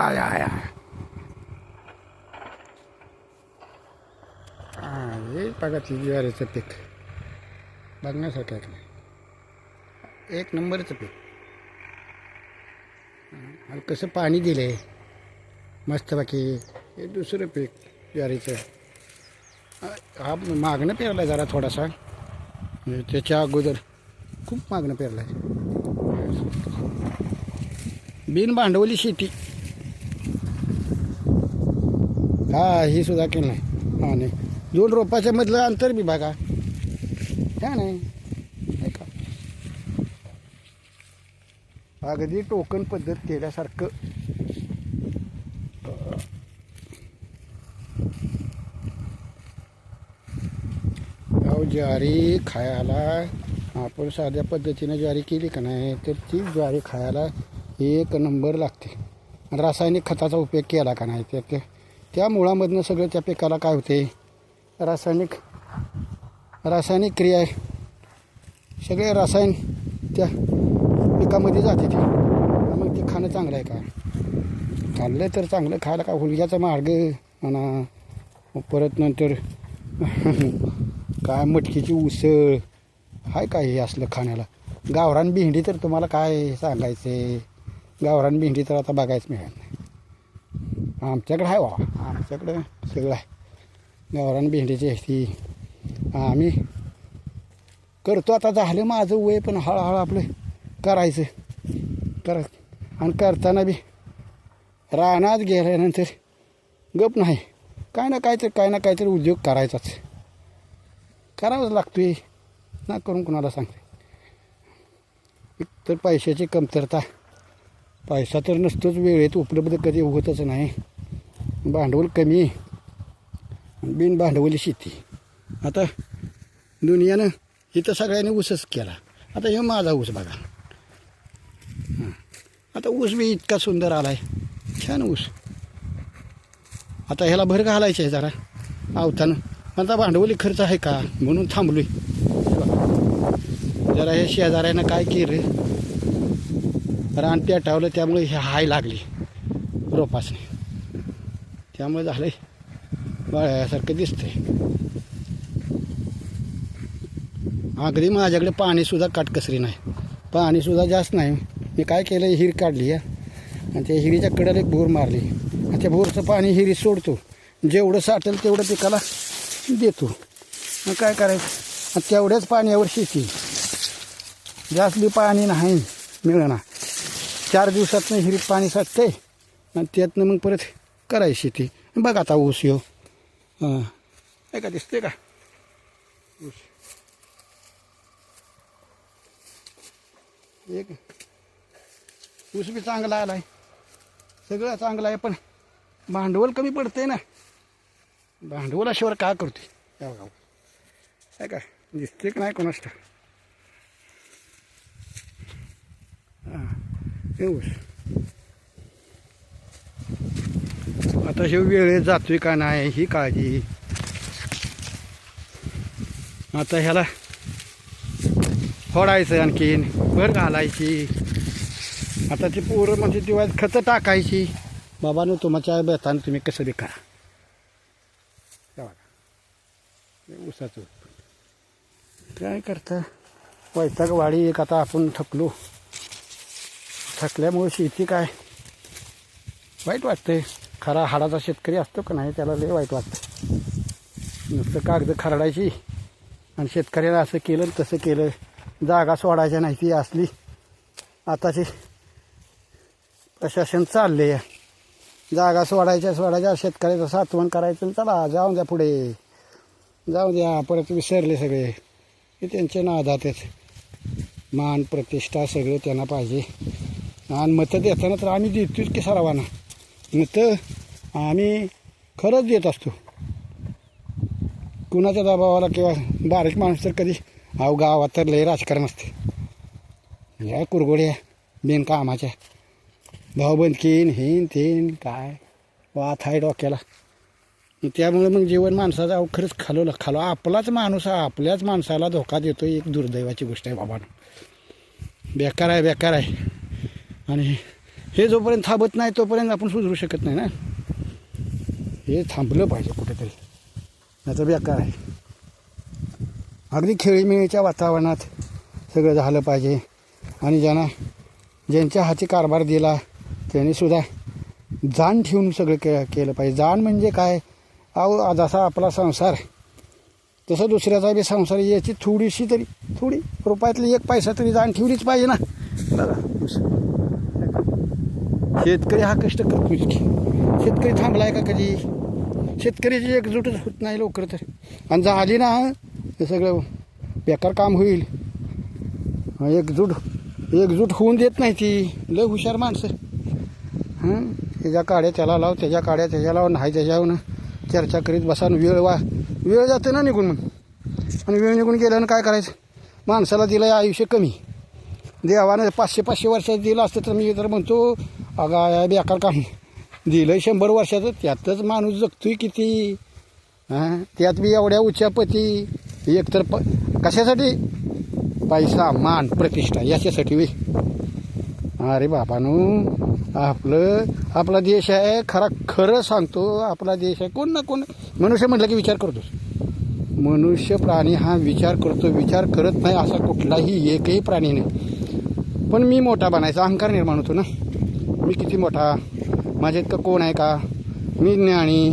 I I I हे बघा ती ज्वारीचं पीक बघण्यासारखं आहे नाही, एक नंबरचं पीक. आणि कसं पाणी दिलं आहे मस्त. बाकी हे दुसरं पीक ज्वारीचं. हा मागणं पेरला जरा थोडासा, त्याच्या अगोदर खूप मागणं पेरला आहे. बिन भांडवली शेती हा ही सुद्धा केलं नाही. हा नाही, 2 रोपाच्या मधलं अंतर बी बघा त्या नाही का, अगदी टोकन पद्धत केल्यासारखं. ज्वारी खायला आपण साध्या पद्धतीनं ज्वारी केली का नाही तर ती ज्वारी खायला एक नंबर लागते. रासायनिक खताचा उपयोग केला का नाही तर त्या मुळामधनं सगळं त्या पिकाला काय होते, रासायनिक क्रिया सगळे रसायन त्या पिकामध्ये जाते ते. मग ते खाणं चांगलं आहे का? खाल्लं तर चांगलं खायला का हुलग्याचा मार्ग म्हणा, परत नंतर काय मटकीची उसळ हाय काय हे असलं खाण्याला. गावरान भेंडी तर तुम्हाला काय सांगायचं, गावरान भेंडी तर आता बघायच मिळत नाही. आमच्याकडे आहे वा, आमच्याकडं सगळं आहे गावरान भेंडीची. ती आम्ही करतो. आता झालं माझं वय, पण हळूहळू आपलं करायचं आणि करताना बी रानात गेल्यानंतर गप नाही, काय ना काहीतरी उद्योग करायचाच, करावाच लागतोय ना. करून कुणाला सांगते. एक तर पैशाची कमतरता, पैसा तर नसतोच, वेळेत उपलब्ध कधी होतच नाही. भांडवल कमी, बिन भांडवली शेती. आता दुनियानं इथं सगळ्यांनी ऊसच केला. आता हे माझा ऊस बघा. आता ऊस बी इतका सुंदर आला आहे, छान ऊस. आता ह्याला भर घालायचं आहे जरा आवतानं. आता भांडवली खर्च आहे का म्हणून थांबलोय. जरा हे शेजाऱ्यानं काय केलं, रान पेटावलं, त्यामुळे हे हाय लागली रोपासने, त्यामुळे झालंय बाळ्यासारखं दिसतंय. अगदी माझ्याकडे पाणीसुद्धा काटकसरी नाही, पाणीसुद्धा जास्त नाही. मी काय केलं, हिर काढली आणि त्या हिरीच्या कडेला एक बोर मारली आणि त्या बोरचं पाणी हिरीत सोडतो. जेवढं साठेल तेवढं पिकाला देतो. मग काय करायचं, तेवढ्याच पाण्यावर शेती. जास्त बी पाणी नाही मिळणार. 4 दिवसातनं हिरीत पाणी साठते आणि त्यातनं मग परत करायची शेती. बघ आता ऊस येऊ काय का दिसते का ऊस. एक ऊस बी चांगला आला आहे, सगळं चांगलं आहे, पण भांडवल कमी पडते ना. भांडवलाशिवाय काय करते काय काय दिसते का नाही कोणाष्ट. हे ऊस आता हे वेळेत जातोय का नाही ही काळजी. आता ह्याला फोडायचं, आणखीन भर घालायची. आता ती पोरं म्हणजे तेव्हा खतं टाकायची. बाबांनो तुमच्या बेतानं तुम्ही कसं बी करा. ऊसाचं काय करता, वैताग वाडी एक. आता आपण थकल्यामुळे शेती काय वाईट वाटतंय. खरा हाडाचा शेतकरी असतो का नाही त्याला लय वाईट वाटतं. नुसतं कागद खरडायची आणि शेतकऱ्याला असं केलं तसं केलं, जागा सोडायच्या नाही. ती असली आताची प्रशासन चालले, जागा सोडायच्या शेतकऱ्याचं सातवण करायचं. चला जाऊन द्या पुढे, जाऊ द्या, परत विसरले सगळे. हे त्यांच्या नादातच मान प्रतिष्ठा सगळं त्यांना पाहिजे. आणि मतं देताना तर आम्ही देतोच की सरावाना. मतं आम्ही खरंच देत असतो. कुणाच्या दबावाला किंवा बारीक माणूस तर कधी गावात तर लय राजकारण असते. या कुरघोड्या बिनकामाच्या भाऊबंदकीन हेन तेन काय वाथ आहे डोक्याला. त्यामुळे मग जीवन माणसाचा खरंच खालो. आपलाच माणूस आपल्याच माणसाला धोका देतो. एक दुर्दैवाची गोष्ट आहे बाबांनो. बेकार आहे. आणि हे जोपर्यंत थांबत नाही तोपर्यंत आपण सुधरू शकत नाही ना. हे थांबलं पाहिजे कुठेतरी, याचा बेकार आहे. अगदी खेळीमेळीच्या वातावरणात सगळं झालं पाहिजे. आणि ज्यांच्या हाती कारभार दिला त्यांनीसुद्धा जाण ठेवून सगळं केलं पाहिजे. जाण म्हणजे काय, अहो जसा आपला संसार तसं दुसऱ्याचा बी संसार, याची थोडीशी तरी थोडी रुपयातली 1 पैसा तरी जाण ठेवलीच पाहिजे ना. बघा शेतकरी हा कष्ट करतोच की. शेतकरी थांबला आहे का कधी? शेतकऱ्याची एकजूटच होत नाही लवकर तर, आणि झाली ना हे सगळं बेकार काम होईल. एकजूट होऊन देत नाही ती. लय हुशार माणसं. त्याच्या काड्या त्याला लाव, त्याच्या काड्या त्याच्या लाव, नाही त्याच्यावर चर्चा करीत बसा. वेळ जाते ना निघून. मग आणि वेळ निघून गेल्यानं काय करायचं? माणसाला दिलं आयुष्य कमी. देवानं 500 वर्षाचं दिलं असतं तर मी तर म्हणतो अगा बेकार काम दिलं 100 वर्षाचं. त्यातच माणूस जगतोय किती. त्यात बी एवढ्या उच्चापती. एकतर कशासाठी? पैसा, मान, प्रतिष्ठा याच्यासाठी वे. अरे बाबांनो, आपला देश आहे. खरं सांगतो आपला देश आहे. कोण ना कोण मनुष्य म्हटलं की विचार करतोच. मनुष्य प्राणी हा विचार करतो. विचार करत नाही असा कुठलाही एकही प्राणी नाही. पण मी मोठा बनायचा अहंकार निर्माण होतो ना. मी किती मोठा, माझ्या इतकं कोण आहे का, मी ज्ञानी,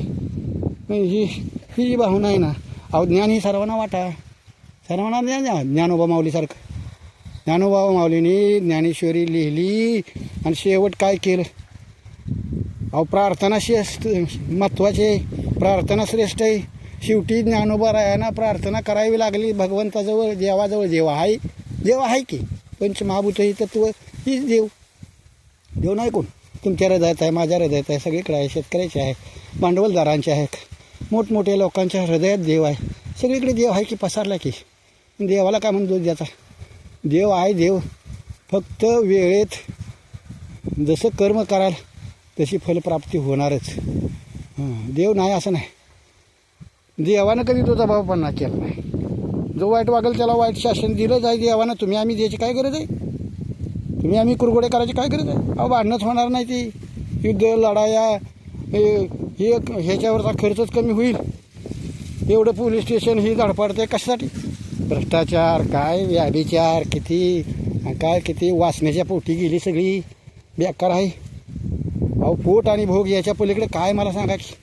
ही भावना आहे ना. अहो ज्ञान ही सर्वांना वाटा. सर्वांना ज्ञानोबा माऊलीसारखं. ज्ञानोबा माऊलीने ज्ञानेश्वरी लिहिली आणि शेवट काय केलं? अहो प्रार्थना महत्त्वाचे, प्रार्थना श्रेष्ठ आहे. शेवटी ज्ञानोबा रायांना प्रार्थना करावी लागली भगवंताजवळ, देवाजवळ. देव आहे की पंचमहाभूत ही तत्व हीच देव नाही कोण. तुमच्या हृदयात आहे, माझ्या हृदयात आहे, सगळीकडे आहे. शेतकऱ्याचे आहे, भांडवलदारांचे आहेत, मोठमोठ्या लोकांच्या हृदयात देव आहे. सगळीकडे देव आहे की पसरला की. देवाला काय म्हणून दोष द्यायचा? देव आहे देव. फक्त वेळेत जसं कर्म कराल तशी फलप्राप्ती होणारच. देव नाही असं नाही. देवानं कधी तो दबावपणा केला नाही. जो वाईट वागेल त्याला वाईट शासन दिलंच आहे देवानं. तुम्ही आम्ही द्यायची काय गरज आहे? तुम्ही आम्ही कुरघोडे करायची काय गरज आहे? अहो भांडणंच होणार नाही. ती युद्ध लढाया हे ह्याच्यावरचा खर्चच कमी होईल. एवढं पोलीस स्टेशन ही धडपडते कशासाठी? भ्रष्टाचार काय, व्याभिचार किती वासण्याच्या पोटी गेली सगळी. बेकार आहे. अहो पोट आणि भोग याच्या पलीकडे काय मला सांगा की?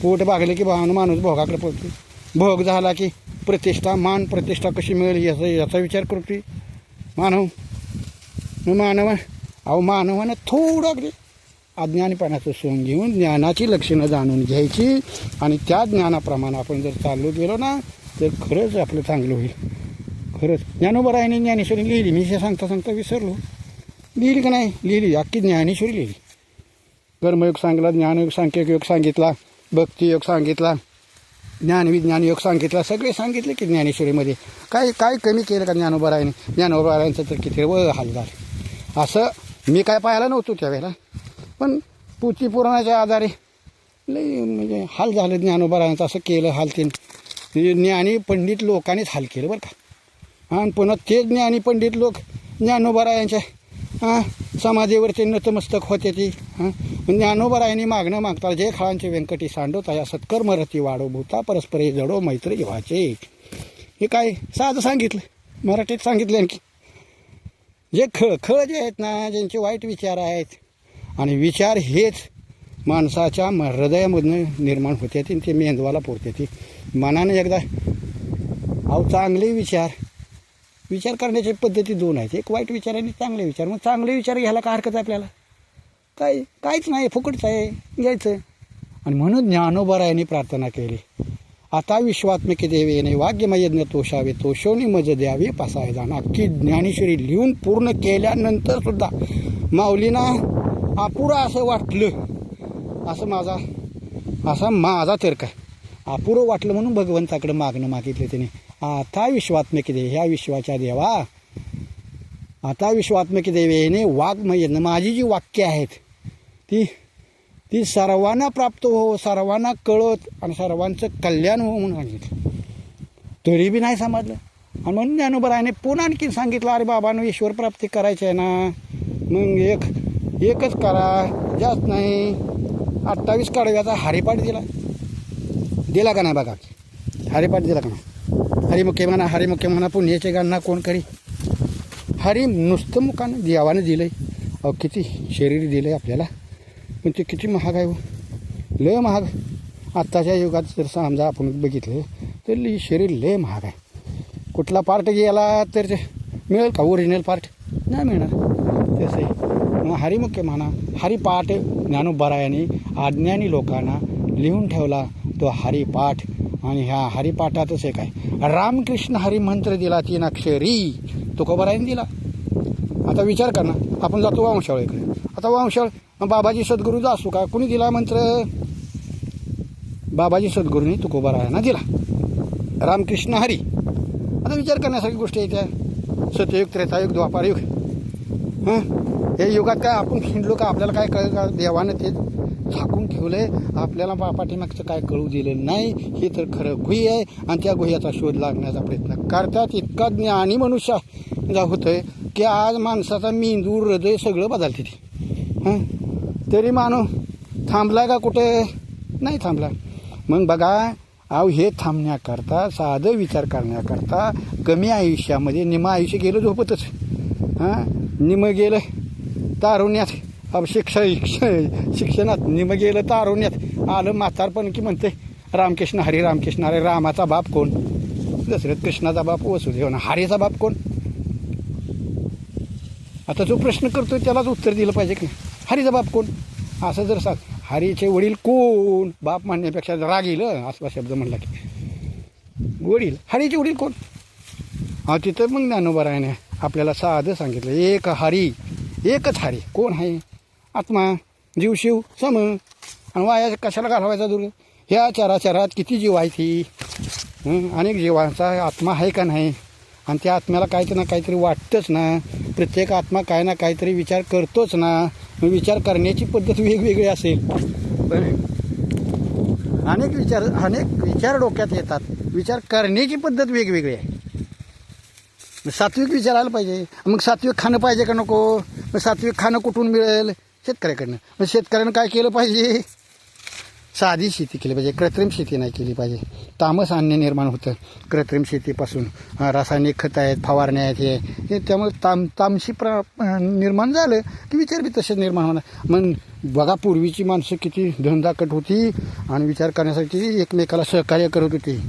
पोट भागले की माणूस भोगाकडे पडतो. भोग झाला की प्रतिष्ठा, मान प्रतिष्ठा कशी मिळेल याचा विचार करतोय मानव. अहो मानवानं थोडं अगदी अज्ञानीपणाचं सोंग घेऊन ज्ञानाची लक्षणं जाणून घ्यायची आणि त्या ज्ञानाप्रमाणे आपण जर चाललो गेलो ना तर खरंच आपलं चांगलं होईल. खरंच ज्ञानोबा रायाने ज्ञानेश्वरी लिहिली. मी हे सांगता विसरलो. लिहिली का नाही? लिहिली. अख्खी ज्ञानेश्वरी लिहिली. कर्मयोग सांगितला, ज्ञानयोग, सांख्ययोग सांगितला, भक्तियोग सांगितला, ज्ञानविज्ञान योग सांगितला. सगळे सांगितले की ज्ञानेश्वरीमध्ये. काय कमी केलं का ज्ञानोबा रायाने? ज्ञानोबा रायांचं तर किती हाल झालं. असं मी काय पाहायला नव्हतो त्यावेळेला, पण पोथी पुराणाच्या आधारे लई म्हणजे हाल झालं ज्ञानोबा रायांचं. असं केलं हाल ते ज्ञानी पंडित लोकांनीच हाल केलं बरं का. आणि पुन्हा ते ज्ञानी पंडित लोक ज्ञानोबा रायांच्या समाधीवरती नतमस्तक होते. ती ज्ञानोबा रायांनी मागणं मागता जय खळांचे व्यंकटी सांडोता या सत्कर्मरती वाढो भूता परस्परे जडो मैत्री व्हायचे. हे काय साधं सांगितलं, मराठीत सांगितलं. आणखी जे खळ जे आहेत ना, ज्यांचे वाईट विचार आहेत आणि विचार हेच माणसाच्या हृदयामधनं निर्माण होते ते मेंदवाला पुरते. ती मनाने एकदा चांगले विचार करण्याच्या पद्धती 2 आहेत. एक वाईट विचार आणि चांगले विचार. मग चांगले विचार घ्यायला काय हरकत आहे आपल्याला? काहीच नाही, फुकटच आहे, घ्यायचं. आणि म्हणून ज्ञानोबा रायांनी प्रार्थना केली, आता विश्वात्मके देवेने वाग्यमय यज्ञ तोषावे तोषोनी मज द्यावे पासाय जाणं. अख्खी ज्ञानेश्वरी लिहून पूर्ण केल्यानंतर सुद्धा माऊलींना अपुरं असं वाटलं. असा माझा तर्क आहे. अपुरं वाटलं म्हणून भगवंताकडे मागणं मागितलं त्याने. आता विश्वात्मके देव, ह्या विश्वाच्या देवा, आता विश्वात्मके देवेने वाग्मय यज्ञ, माझी जी वाक्य आहेत ती सर्वांना प्राप्त हो, सर्वांना कळत आणि सर्वांचं कल्याण हो म्हणून सांगितलं. तरी बी नाही समजलं. आणि म्हणून ज्ञानोबा रायाने पुन्हा आणखी सांगितलं, अरे बाबांनो ईश्वर प्राप्ती करायची आहे ना, मग एक एकच करा, जास्त नाही. 28 कडव्याचा हरिपाठ दिला का नाही बघा. हरिपाठ दिला का नाही. हरिमुखे म्हणा पुण्याचे गणना कोण करी. हरी नुसतं मुखानं देवानं दिलं आहे. अहो किती शरीर दिलं आहे आपल्याला, पण ते किती महाग आहे. लय महाग. आत्ताच्या युगात जर समजा आपण बघितलं तर शरीर लय महाग आहे. कुठला पार्ट गेला तर ते मिळेल का ओरिजिनल पार्ट? नाही मिळणार. तसं आहे. हरिमुखे म्हणा हरिपाठ ज्ञानोबरायाने अज्ञानी लोकांना लिहून ठेवला तो हरिपाठ. आणि ह्या हरिपाठातच एक आहे रामकृष्ण हरिमंत्र दिला 3 अक्षरी तुकोबारायाने दिला. आता विचार कर ना, आपण जातो वंशावळीकडे. आता वंशावळ बाबाजी सद्गुरूचा असू का, कुणी दिला मंत्र? बाबाजी सद्गुरूंनी तुकोबारायांना दिला. रामकृष्ण हरी. आता विचार करण्यासारखी गोष्ट आहे त्या. सत्ययुग त्रेतायुग द्वापारयुग. हे युगात काय आपण हिंडलो का? आपल्याला काय कळलं का? देवानं ते झाकून ठेवलं आहे. आपल्याला पाठीमागचं काय कळू दिलं नाही. हे तर खरं गुही आहे आणि त्या गुह्याचा शोध लागण्याचा प्रयत्न करतात. इतका ज्ञानी मनुष्य होतं आहे की आज माणसाचा मेंदू हृदय सगळं बदलते ते. तरी मानव थांबला का कुठे? नाही थांबला. मग बघा, अहो हे थांबण्याकरता साधं विचार करण्याकरता कमी आयुष्यामध्ये निम आयुष्य गेलं झोपतच. निम गेलं तारुण्यात. अब शिक्षणात निम गेलं तारुण्यात. आलं म्हातारपण की म्हणते रामकृष्ण हरी रामकृष्ण हरी. रामाचा बाप कोण? दशरथ. कृष्णाचा बाप वसुदेव. हरीचा बाप कोण? आता जो प्रश्न करतोय त्यालाच उत्तर दिलं पाहिजे की नाही. हरीचा बाप कोण असं जर सांग. हरीचे वडील कोण? बाप म्हणण्यापेक्षा राग येईल असला शब्द म्हणला की. वडील हरीचे वडील कोण? तिथं मग ज्ञानोबरायाने आपल्याला साधं सांगितलं एक हरी, एकच हरी. कोण आहे? आत्मा, जीव शिव सम. आणि वाया कशाला घालवायचा दूर? ह्या चराचरात किती जीव आहे ती. अनेक जीवांचा आत्मा आहे का नाही? आणि त्या आत्म्याला काहीतरी ना काहीतरी वाटतंच ना. प्रत्येक आत्मा काय ना काहीतरी विचार करतोच ना. विचार करण्याची पद्धत वेगवेगळी असेल. अनेक विचार डोक्यात येतात. विचार करण्याची पद्धत वेगवेगळी आहे. सात्विक विचार आला पाहिजे. मग सात्विक खाणं पाहिजे का नको? मग सात्विक खाणं कुठून मिळेल? शेतकऱ्याकडनं. मग शेतकऱ्यानं काय केलं पाहिजे? साधी शेती केली पाहिजे. कृत्रिम शेती नाही केली पाहिजे. तामस अन्य निर्माण होतं कृत्रिम शेतीपासून. रासायनिक खतं आहेत, फवारण्या आहेत. हे त्यामुळे तामशी निर्माण झालं की विचार बी तसेच निर्माण होणार. मग बघा, पूर्वीची माणसं किती धनदाकट होती आणि विचार करण्यासाठी एकमेकाला सहकार्य करत होती.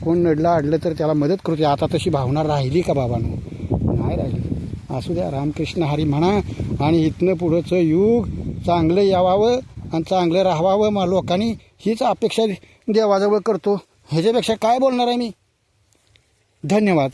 कोण नडलं तर त्याला मदत करत होती. आता तशी भावना राहिली का बाबांनो? नाही राहिली. असू द्या, रामकृष्ण हरी म्हणा. आणि इथनं पुढंचं युग चांगलं यावावं आणि चांगलं राहावावं लोकांनी, हीच अपेक्षा देवाजवळ करतो. ह्याच्यापेक्षा काय बोलणार आहे मी? धन्यवाद.